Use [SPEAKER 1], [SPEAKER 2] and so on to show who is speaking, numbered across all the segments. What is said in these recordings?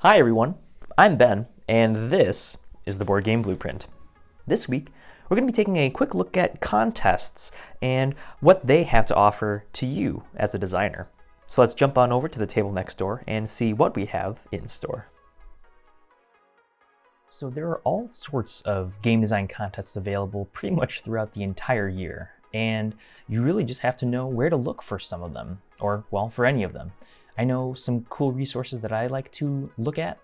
[SPEAKER 1] Hi everyone, I'm Ben, and this is the Board Game Blueprint. This week, we're going to be taking a quick look at contests and what they have to offer to you as a designer. So let's jump on over to the table next door and see what we have in store. So there are all sorts of game design contests available pretty much throughout the entire year, and you really just have to know where to look for some of them, or well, for any of them. I know some cool resources that I like to look at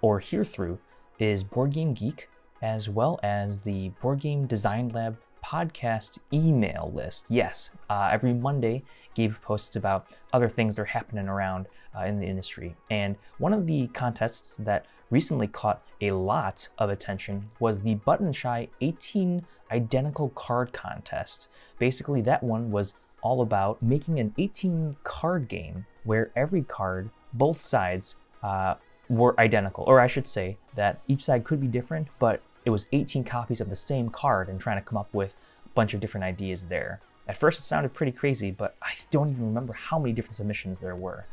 [SPEAKER 1] or hear through is Board Game Geek, as well as the Board Game Design Lab podcast email list. Yes, every Monday Gabe posts about other things that are happening around in the industry. And one of the contests that recently caught a lot of attention was the Button Shy 18 identical card contest. Basically, that one was all about making an 18 card game where every card, both sides, were identical. Or I should say that each side could be different, but it was 18 copies of the same card and trying to come up with a bunch of different ideas there. At first it sounded pretty crazy, but I don't even remember how many different submissions there were.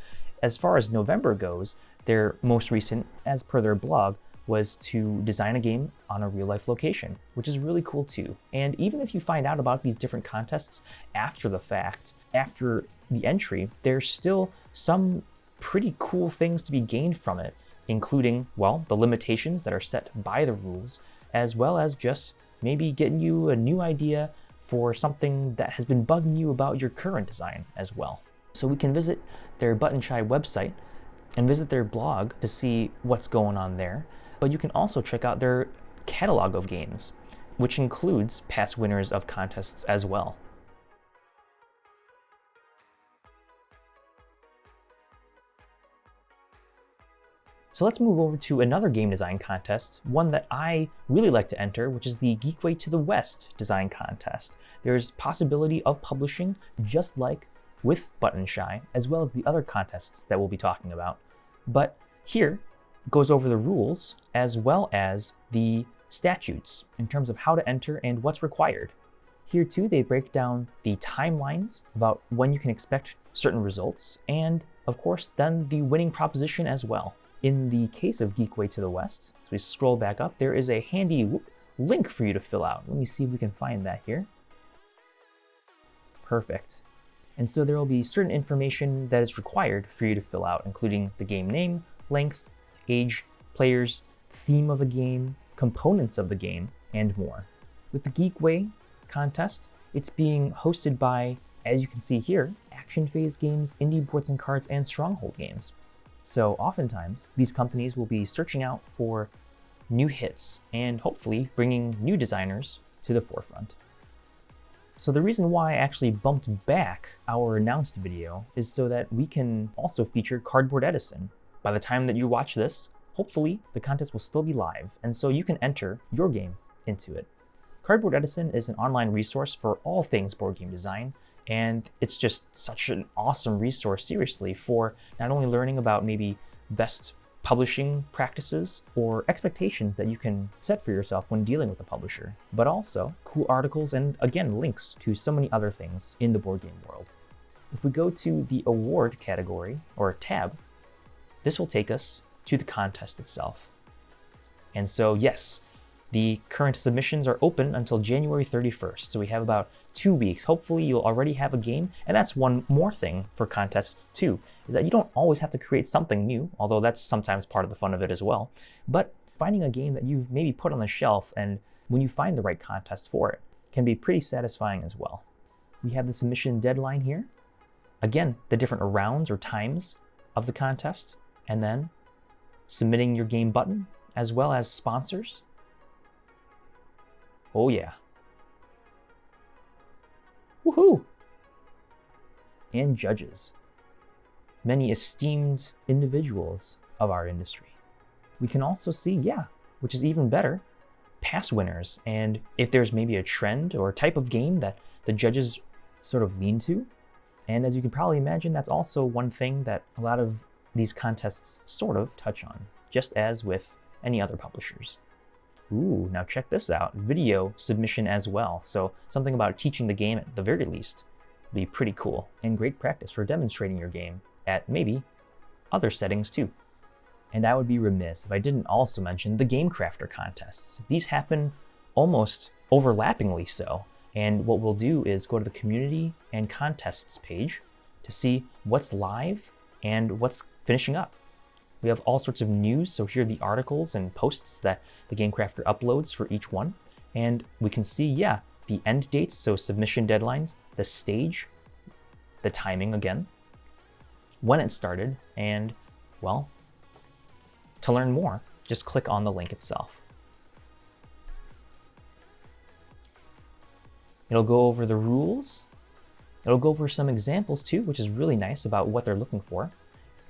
[SPEAKER 1] As far as November goes, their most recent, as per their blog, was to design a game on a real-life location, which is really cool too. And even if you find out about these different contests after the fact, after the entry, there's still some pretty cool things to be gained from it, including, well, the limitations that are set by the rules, as well as just maybe getting you a new idea for something that has been bugging you about your current design as well. So we can visit their Button Shy website and visit their blog to see what's going on there. But you can also check out their catalog of games, which includes past winners of contests as well. So let's move over to another game design contest, one that I really like to enter, which is the Geek Way to the West design contest. There's possibility of publishing just like with Button Shy, as well as the other contests that we'll be talking about. But here goes over the rules as well as the statutes in terms of how to enter and what's required. Here too, they break down the timelines about when you can expect certain results, and of course, then the winning proposition as well. In the case of Geek Way to the West, as we scroll back up, there is a handy link for you to fill out. Let me see if we can find that here. Perfect. And so there will be certain information that is required for you to fill out, including the game name, length, age, players, theme of a game, components of the game, and more. With the Geek Way contest, it's being hosted by, as you can see here, Action Phase Games, Indie Boards and Cards, and Stronghold Games. So oftentimes, these companies will be searching out for new hits and hopefully bringing new designers to the forefront. So the reason why I actually bumped back our announced video is so that we can also feature Cardboard Edison. By the time that you watch this, hopefully the contest will still be live, and so you can enter your game into it. Cardboard Edison is an online resource for all things board game design, and it's just such an awesome resource, seriously, for not only learning about maybe best publishing practices or expectations that you can set for yourself when dealing with a publisher, but also cool articles and, again, links to so many other things in the board game world. If we go to the award category, or tab, this will take us to the contest itself. And so, yes, the current submissions are open until January 31st. So we have about 2 weeks. Hopefully you'll already have a game. And that's one more thing for contests too, is that you don't always have to create something new, although that's sometimes part of the fun of it as well. But finding a game that you've maybe put on the shelf, and when you find the right contest for it, can be pretty satisfying as well. We have the submission deadline here. Again, the different rounds or times of the contest, and then submitting your game button, as well as sponsors. Oh yeah. Woohoo! And judges. Many esteemed individuals of our industry. We can also see, which is even better, past winners, and if there's maybe a trend or type of game that the judges sort of lean to. And as you can probably imagine, that's also one thing that a lot of these contests sort of touch on, just as with any other publishers. Ooh, now check this out, video submission as well. So something about teaching the game at the very least would be pretty cool and great practice for demonstrating your game at maybe other settings too. And I would be remiss if I didn't also mention the Game Crafter contests. These happen almost overlappingly so. And what we'll do is go to the community and contests page to see what's live and what's finishing up. We have all sorts of news, so here are the articles and posts that the Game Crafter uploads for each one. And we can see, yeah, the end dates, so submission deadlines, the stage, the timing again, when it started, and, well, to learn more, just click on the link itself. It'll go over the rules. It'll go over some examples too, which is really nice about what they're looking for.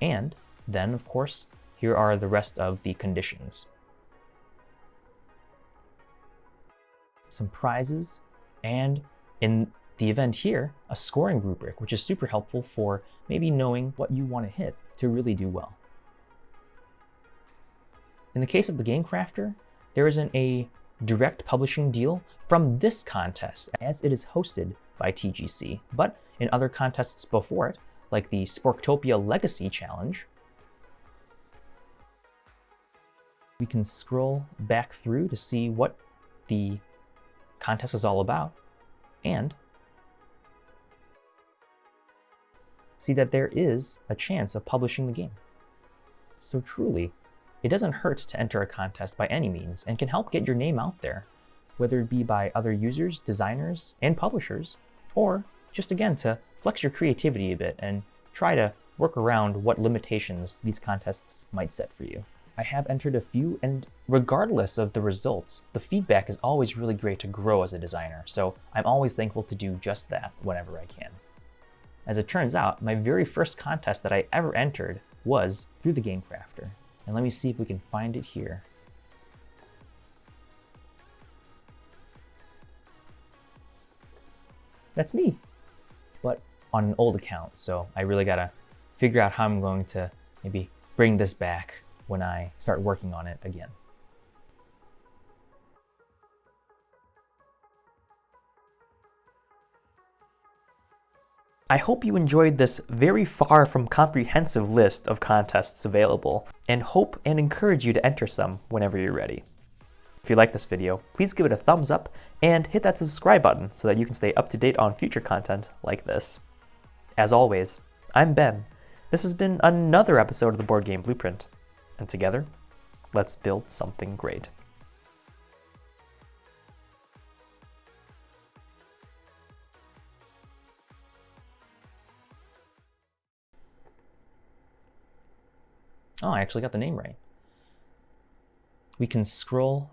[SPEAKER 1] And then, of course, here are the rest of the conditions. Some prizes, and in the event here, a scoring rubric, which is super helpful for maybe knowing what you want to hit to really do well. In the case of the Game Crafter, there isn't a direct publishing deal from this contest, as it is hosted by TGC, but in other contests before it, like the Sporktopia Legacy Challenge, we can scroll back through to see what the contest is all about, and see that there is a chance of publishing the game. So truly, it doesn't hurt to enter a contest by any means, and can help get your name out there, whether it be by other users, designers, and publishers, or just again to flex your creativity a bit and try to work around what limitations these contests might set for you. I have entered a few, and regardless of the results, the feedback is always really great to grow as a designer, so I'm always thankful to do just that whenever I can. As it turns out, my very first contest that I ever entered was through the Game Crafter. And let me see if we can find it here. That's me, but on an old account, so I really gotta figure out how I'm going to maybe bring this back when I start working on it again. I hope you enjoyed this very far from comprehensive list of contests available, and hope and encourage you to enter some whenever you're ready. If you like this video, please give it a thumbs up and hit that subscribe button so that you can stay up to date on future content like this. As always, I'm Ben. This has been another episode of the Board Game Blueprint, and together, let's build something great. Oh, I actually got the name right. We can scroll